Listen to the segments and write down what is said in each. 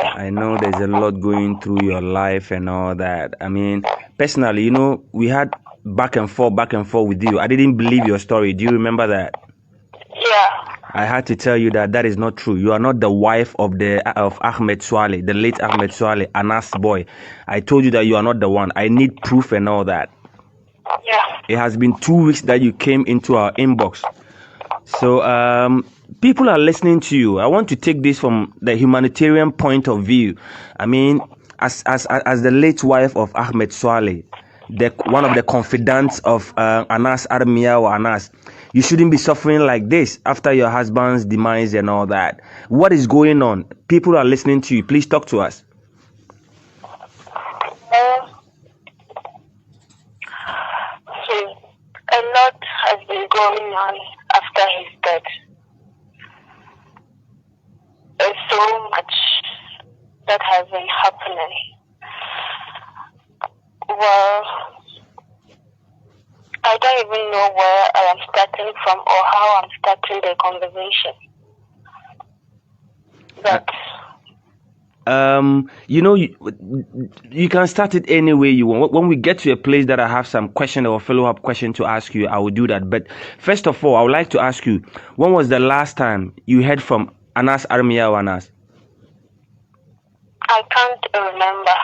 I know there's a lot going through your life and all that. I mean, personally, we had back and forth with you. I didn't believe your story. Do you remember that? Yeah. I had to tell you that is not true. You are not the wife of Ahmed Suale, the late Ahmed Suale, Anas boy. I told you that you are not the one. I need proof and all that. Yeah. It has been 2 weeks that you came into our inbox. So people are listening to you. I want to take this from the humanitarian point of view. I mean, as the late wife of Ahmed Suale, one of the confidants of Anas Armia or Anas, you shouldn't be suffering like this after your husband's demise and all that. What is going on? People are listening to you. Please talk to us. So a lot has been going on after his death. There's so much that has been happening. Well, I don't even know where I am starting from or how I'm starting the conversation. But you can start it any way you want. When we get to a place that I have some question or follow-up question to ask you, I will do that. But first of all, I would like to ask you, when was the last time you heard from Anas Armia or Anas? I can't remember.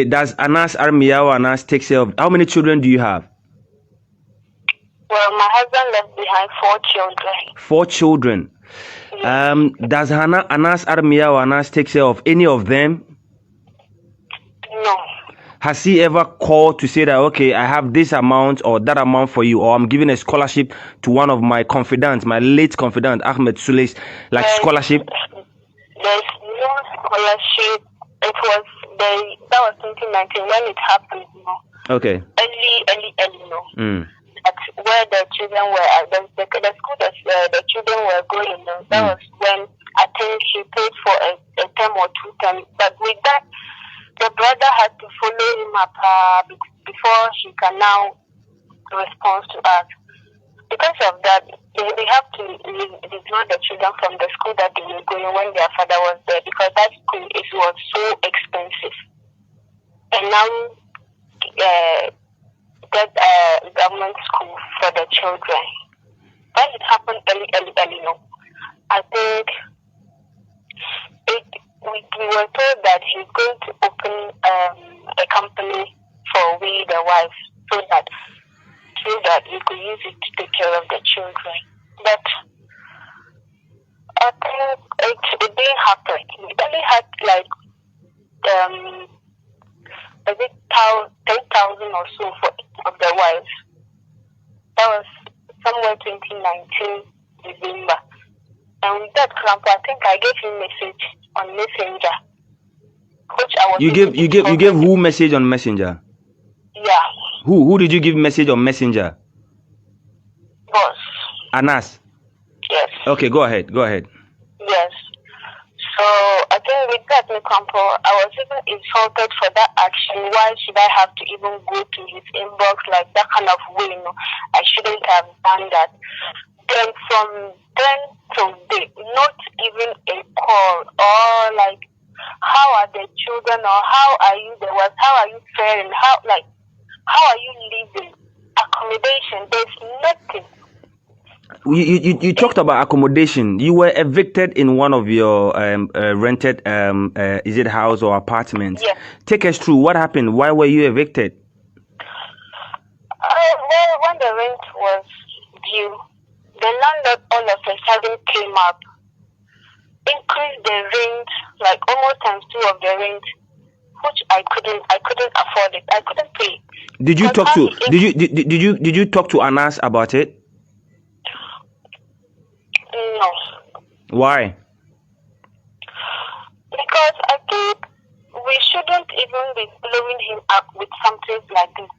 Does Anas Armia or Anas take care of... How many children do you have? Well, my husband left behind 4 children. 4 children. Does Anas Armia or Anas take care of any of them? No. Has he ever called to say that, okay, I have this amount or that amount for you, or I'm giving a scholarship to one of my confidants, my late confidant, Ahmed Suale's, like scholarship? There's no scholarship. That was 2019 when it happened, Okay. Early, That's where the children were, the school that the children were going, that was when I think he paid for a term or 2 terms. But with that, the brother had to follow him up before he can now respond to us. Because of that, they have to withdraw the children from the school that they were going when their father was there, because that school was so expensive. And now get a government school for the children. But it happened early. I think we were told that he's going to open a company for we, the wife, so that we could use it to take care of the children. But I think it didn't happen. We only had a bit 10,000 or so of the wives. That was somewhere 2019 December. And with that cramp, I think I gave him message on Messenger, which I was. You gave who message on Messenger? Yeah. Who did you give message on Messenger? Boss. Anas. Yes. Okay, go ahead. Yes. So I think with that, I was even insulted for that action. Why should I have to even go to his inbox like that kind of way? I shouldn't have done that. Then from then to date, not even a call or like, how are the children, or how are you the wife, how are you faring, how are you living, accommodation, there's nothing. You talked about accommodation. You were evicted in one of your rented is it house or apartments? Yes. Take us through what happened. Why were you evicted? Well, when the rent was due, the landlord all of a sudden came up, increased the rent like almost times 2 of the rent, which I couldn't afford it. I couldn't pay. Did you talk to Anas about it? No. Why? Because I think we shouldn't even be following him up with something like this.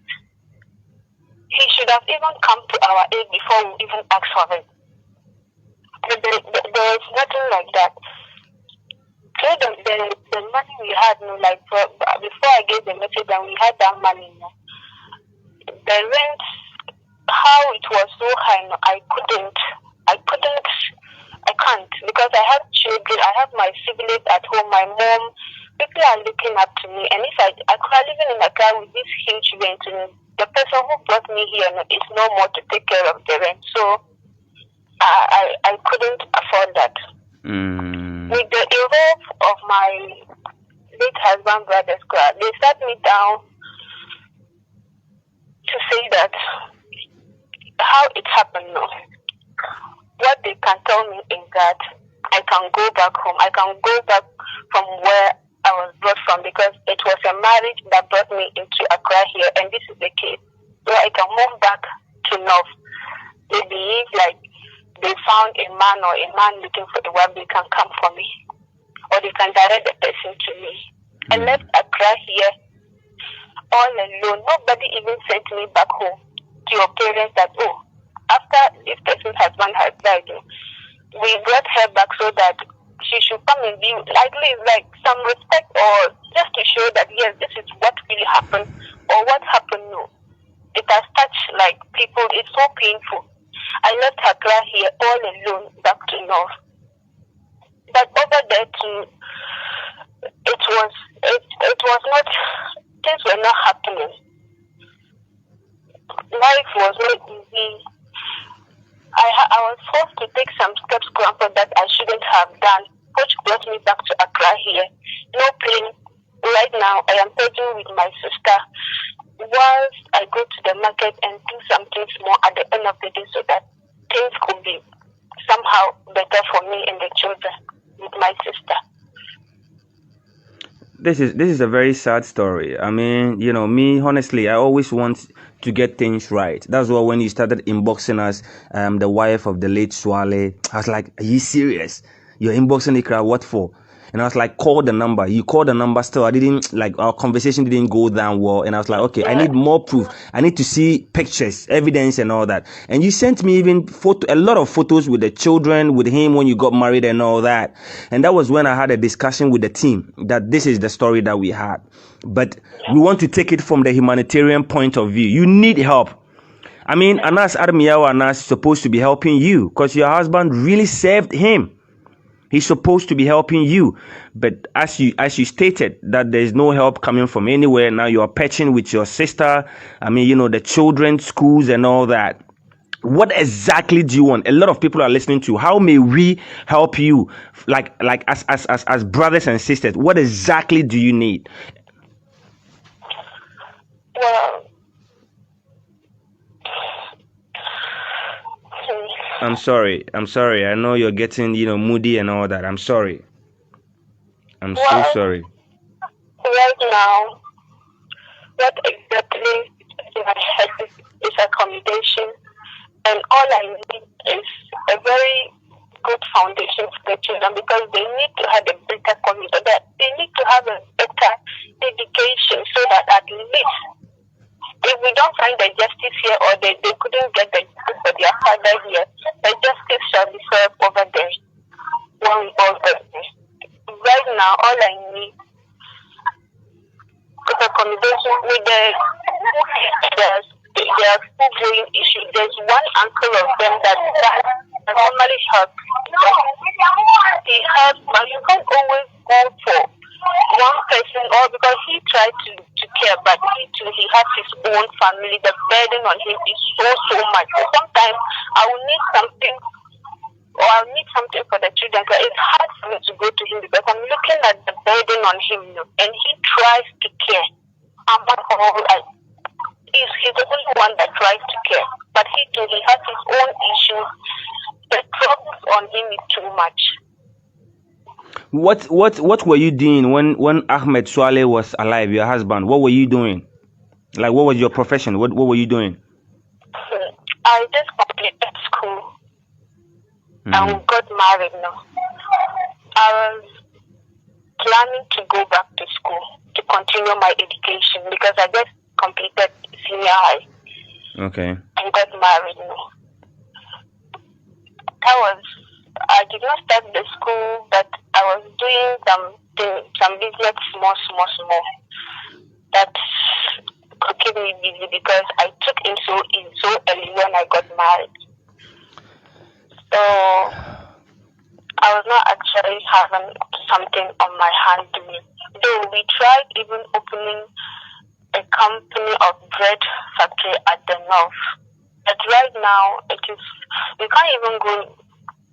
He should have even come to our aid before we even asked for it. But there is nothing like that. So the money we had, before I gave the message and we had that money, the rent, how it was so high, I couldn't can't, because I have children, I have my siblings at home, my mom. People are looking up to me, and if I could live in a car with this huge rent, the person who brought me here is no more to take care of the rent, so I couldn't afford that. With the involve of my late husband, brother, squad, they sat me down to say that how it happened. No, what they can tell me is that I can go back home. I can go back from where I was brought from, because it was a marriage that brought me into Accra here, and this is the case. So I can move back to North. They believe like they found a man or a man looking for a wife, they can come for me, or they can direct the person to me. I left Accra here all alone. Nobody even sent me back home to your parents that, oh, after this person's husband has died, we brought her back so that she should come and be at least like some respect, or just to show that yes, this is what really happened, or what happened. No, it has touched like people. It's so painful. I left Accra here all alone back to North, but over there too, it was not, things were not happening. Life was not easy. I was forced to take some steps, grandpa, that I shouldn't have done, which brought me back to Accra here. No pain. Right now, I am pledging with my sister whilst I go to the market and do some things more at the end of the day, so that things could be somehow better for me and the children with my sister. This is a very sad story. I mean, me, honestly, I always want to get things right. That's why when you started inboxing us, the wife of the late Suale, I was like, are you serious? You're inboxing Ikra, what for? And I was like, call the number. You called the number still. I didn't, like, our conversation didn't go down well. And I was like, okay, I need more proof. I need to see pictures, evidence and all that. And you sent me even a lot of photos with the children, with him when you got married and all that. And that was when I had a discussion with the team that this is the story that we had. But we want to take it from the humanitarian point of view. You need help. I mean, Anas Armiyawa Anas is supposed to be helping you because your husband really saved him. He's supposed to be helping you. But as you stated that there's no help coming from anywhere, now you're patching with your sister. I mean, the children's schools and all that. What exactly do you want? A lot of people are listening to you. How may we help you? Like as brothers and sisters, what exactly do you need? Well, I'm sorry. I know you're getting, moody and all that. I'm sorry. I'm so sorry. Right now, what exactly in my head is accommodation, and all I need is a very good foundation for the children, because they need to have a better community, that they need to have a better education, so that at least if we don't find the justice here, or they couldn't get the justice for their father here, the justice shall be served over there. When we all get there. Right now, all I need is accommodation with their school going issue. There's one uncle of them that normally helps. He helps, but you can't always go for one person, or because he tried to care, but he has his own family. The burden on him is so much. So sometimes I will need something, or I'll need something for the children. But it's hard for me to go to him because I'm looking at the burden on him, and he tries to care. He's the only one that tries to care, but he has his own issues. The problems on him is too much. What were you doing when Ahmed Suale was alive, your husband? What were you doing? Like, what was your profession? What were you doing? I just completed school and got married now. I was planning to go back to school to continue my education because I just completed senior high. Okay. And got married now. I did not start the school, but I was doing some business small. That could keep me busy because I took in so early when I got married. So I was not actually having something on my hand doing. Though we tried even opening a company of bread factory at the north. But right now, it is, you can't even go,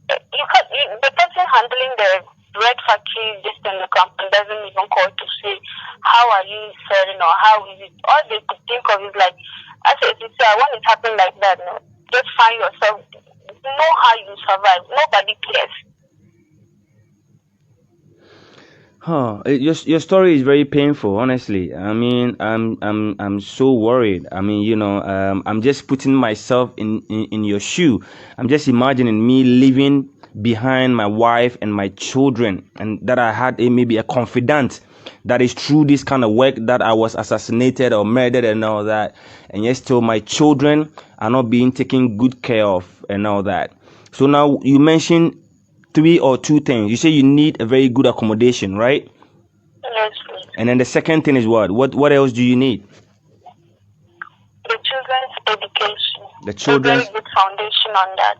the person handling the bread factory just in the company doesn't even call to say, how are you selling or how is it? All they could think of is like, as I said, when it happens like that, no, just find yourself, know how you survive. Nobody cares. Your story is very painful, honestly. I mean, I'm so worried. I mean, I'm just putting myself in your shoe. I'm just imagining me leaving behind my wife and my children, and that I had maybe a confidant that is through this kind of work that I was assassinated or murdered and all that, and yet still my children are not being taken good care of and all that. So now you mentioned 3 or 2 things. You say you need a very good accommodation, right? Yes, please. And then the second thing is what? What else do you need? The children's education. The children's... A very good foundation on that.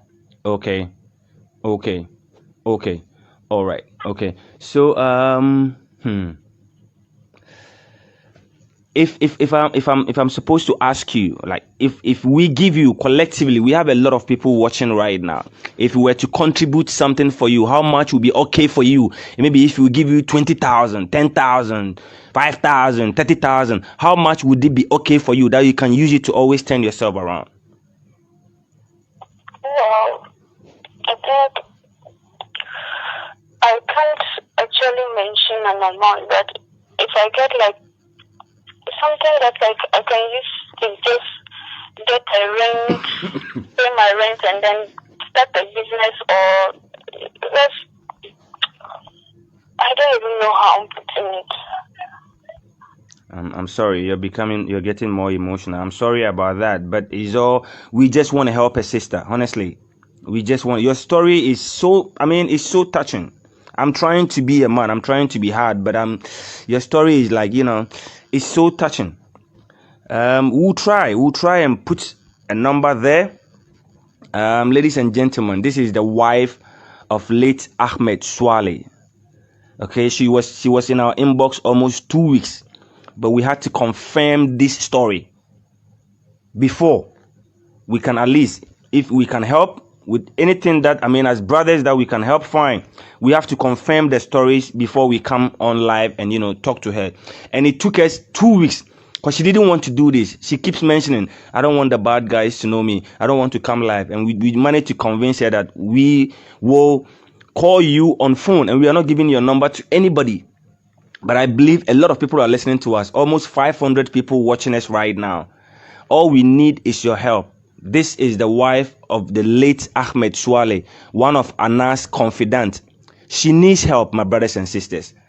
Okay. All right. Okay. So if I'm supposed to ask you, like, if we give you collectively, we have a lot of people watching right now. If we were to contribute something for you, how much would be okay for you? And maybe if we give you 20,000, 10,000, 5,000, 30,000, how much would it be okay for you that you can use it to always turn yourself around? Well, I think I can't actually mention an amount, but if I get like something that I can use to just get a rent, pay my rent, and then start a business, or just, I don't even know how I'm putting it. I'm sorry, you're getting more emotional. I'm sorry about that, but we just want to help a sister. Honestly, your story is it's so touching. I'm trying to be a man. I'm trying to be hard, but your story is like, it's so touching. We'll try and put a number there. Ladies and gentlemen, this is the wife of late Ahmed Suale. Okay, she was in our inbox almost 2 weeks, but we had to confirm this story before we can, at least, if we can help with anything that, as brothers that we can help, fine. We have to confirm the stories before we come on live and, talk to her. And it took us 2 weeks because she didn't want to do this. She keeps mentioning, I don't want the bad guys to know me. I don't want to come live. And we managed to convince her that we will call you on phone and we are not giving your number to anybody. But I believe a lot of people are listening to us. Almost 500 people watching us right now. All we need is your help. This is the wife of the late Ahmed Suale, one of Anna's confidants. She needs help, my brothers and sisters.